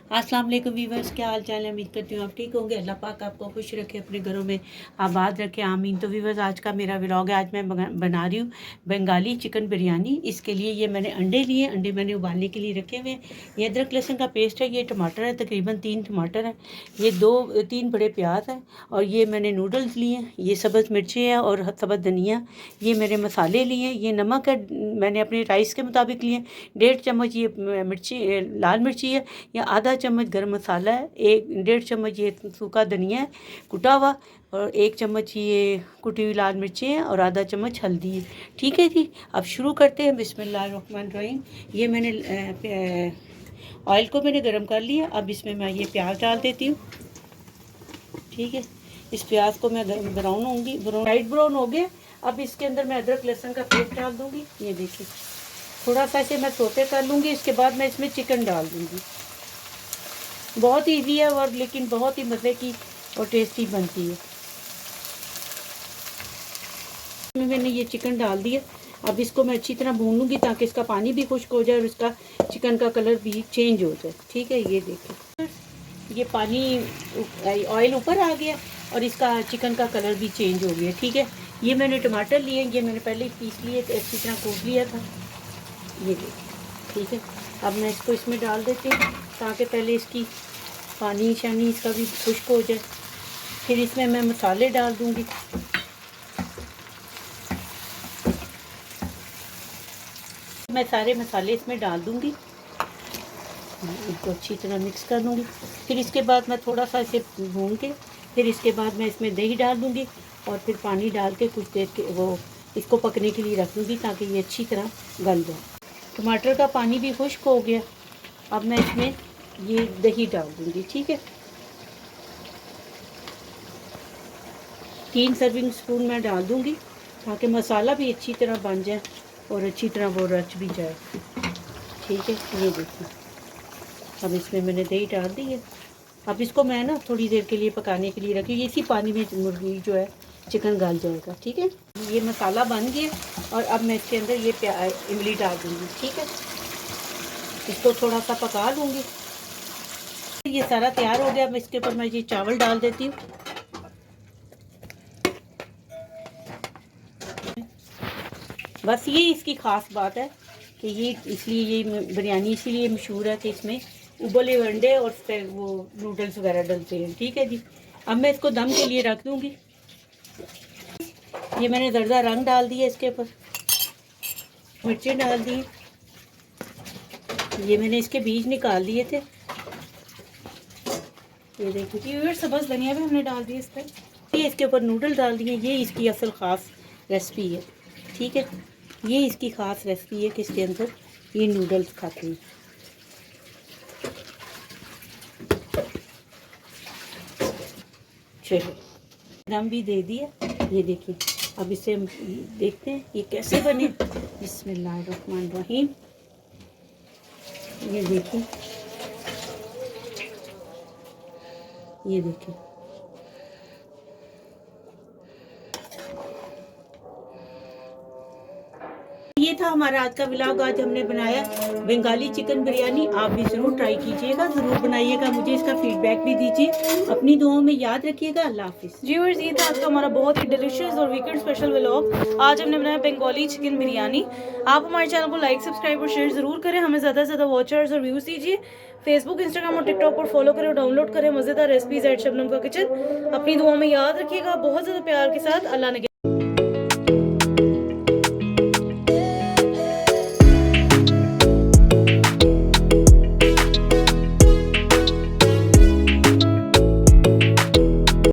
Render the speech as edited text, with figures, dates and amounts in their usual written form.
अस्सलाम वालेकुम वीवर्स, क्या हाल चाल है। उम्मीद करती हूँ आप ठीक होंगे। अल्लाह पाक आपको खुश रखे, अपने घरों में आबाद रखे, आमीन। तो वीवर्स, आज का मेरा व्लॉग है। आज मैं बना रही हूँ बंगाली चिकन बिरयानी। इसके लिए ये मैंने अंडे लिए, अंडे मैंने उबालने के लिए रखे हुए हैं। ये अदरक लहसुन का पेस्ट है, ये टमाटर है, तकरीबन 3 टमाटर है, ये 2-3 बड़े प्याज हैं, और ये मैंने नूडल्स लिए हैं, ये सब्ज़ मिर्ची है और सब्ज़ धनिया, ये मेरे मसाले लिए, ये नमक है मैंने अपने राइस के मुताबिक लिए, 1.5 चम्मच ये मिर्ची लाल मिर्ची है, या आधा चम्मच गरम मसाला है, 1-1.5 चम्मच ये सूखा धनिया है कुटा हुआ, और 1 चम्मच ये कुटी हुई लाल मिर्ची है, और आधा चम्मच हल्दी है। ठीक है जी, अब शुरू करते हैं। बिस्मिल्लाहिर्रहमानिर्रहीम। ये मैंने ऑयल को मैंने गरम कर लिया। अब इसमें मैं ये प्याज डाल देती हूँ। ठीक है, इस प्याज को मैं ब्राउन होंगी, लाइट ब्राउन हो गया। अब इसके अंदर मैं अदरक लहसुन का पेस्ट डाल दूँगी। ये देखिए, थोड़ा सा इसे मैं सोते कर लूँगी। इसके बाद मैं इसमें चिकन डाल दूँगी। बहुत इजी है, और लेकिन बहुत ही मज़े की और टेस्टी बनती है। मैंने ये चिकन डाल दिया। अब इसको मैं अच्छी तरह भून लूँगी, ताकि इसका पानी भी खुश्क हो जाए और इसका चिकन का कलर भी चेंज हो जाए। ठीक है, ये देखिए, ये पानी ऑयल ऊपर आ गया और इसका चिकन का कलर भी चेंज हो गया। ठीक है, ये मैंने टमाटर लिए, ये मैंने पहले ही पीस लिए, अच्छी तरह कूट लिया था। ये देखिए, ठीक है। अब मैं इसको इसमें डाल देती हूँ, ताकि पहले इसकी पानी शानी इसका भी खुश्क हो जाए। फिर इसमें मैं मसाले डाल दूँगी। मैं सारे मसाले इसमें डाल दूँगी, इनको अच्छी तरह मिक्स कर लूँगी। फिर इसके बाद मैं थोड़ा सा इसे भून के, फिर इसके बाद मैं इसमें दही डाल दूँगी, और फिर पानी डाल के कुछ देर के वो इसको पकने के लिए रख दूँगी, ताकि ये अच्छी तरह गल जाए। टमाटर का पानी भी खुश्क हो गया। अब मैं इसमें ये दही डाल दूँगी। ठीक है, 3 सर्विंग स्पून मैं डाल दूँगी, ताकि मसाला भी अच्छी तरह बन जाए और अच्छी तरह वो रच भी जाए। ठीक है, ये देखिए, अब इसमें मैंने दही डाल दी है। अब इसको मैं ना थोड़ी देर के लिए पकाने के लिए रखी, इसी पानी में मुर्गी जो है चिकन गल जाएगा। ठीक है, ये मसाला बन गया, और अब मैं इसके अंदर ये इमली डाल दूँगी। ठीक है, इसको थोड़ा सा पका लूँगी। ये सारा तैयार हो गया। अब इसके ऊपर मैं ये चावल डाल देती हूँ। बस ये इसकी ख़ास बात है कि ये इसलिए ये बिरयानी इसीलिए मशहूर है कि इसमें उबले अंडे और फिर वो नूडल्स वगैरह डलते हैं। ठीक है जी, अब मैं इसको दम के लिए रख दूँगी। ये मैंने ज़रदा रंग डाल दिया इसके ऊपर, मिर्चें डाल दी, ये मैंने इसके बीज निकाल लिए थे। ये देखिए, सब्ज़ धनिया भी हमने डाल दी इस पर। ये इसके ऊपर नूडल डाल दिए। ये इसकी असल ख़ास रेसिपी है। ठीक है, ये इसकी ख़ास रेसिपी है कि इसके अंदर ये नूडल्स खाते हैं। चलो, दम भी दे दिया। ये देखिए, अब इसे हम देखते हैं ये कैसे बने। बिस्मिल्लाहिर्रहमानिर्रहीम। ये देखिए, ये देखिए, ये था हमारा आज का व्लॉग। आज हमने बनाया बंगाली चिकन बिरयानी। आप भी ज़रूर ट्राई कीजिएगा, ज़रूर बनाइएगा, मुझे इसका फीडबैक भी दीजिए। अपनी दुआओं में याद रखिएगा। अल्लाह हाफिज़। व्यूअर्स, ये था आज का हमारा बहुत ही डिलीशियस और वीकेंड स्पेशल व्लॉग। आज हमने बनाया बंगाली चिकन बिरयानी। आप हमारे चैनल को लाइक, सब्सक्राइब और शेयर ज़रूर करें। हमें ज़्यादा से ज़्यादा वॉचर्स और व्यूज़ दीजिए। फेसबुक, इंस्टाग्राम और टिकटॉक पर फॉलो करें और डाउनलोड करें मज़ेदार रेसिपीज़ एट शबनम का किचन। अपनी दुआओं में याद रखिएगा। बहुत ज़्यादा प्यार के साथ। अल्लाह ने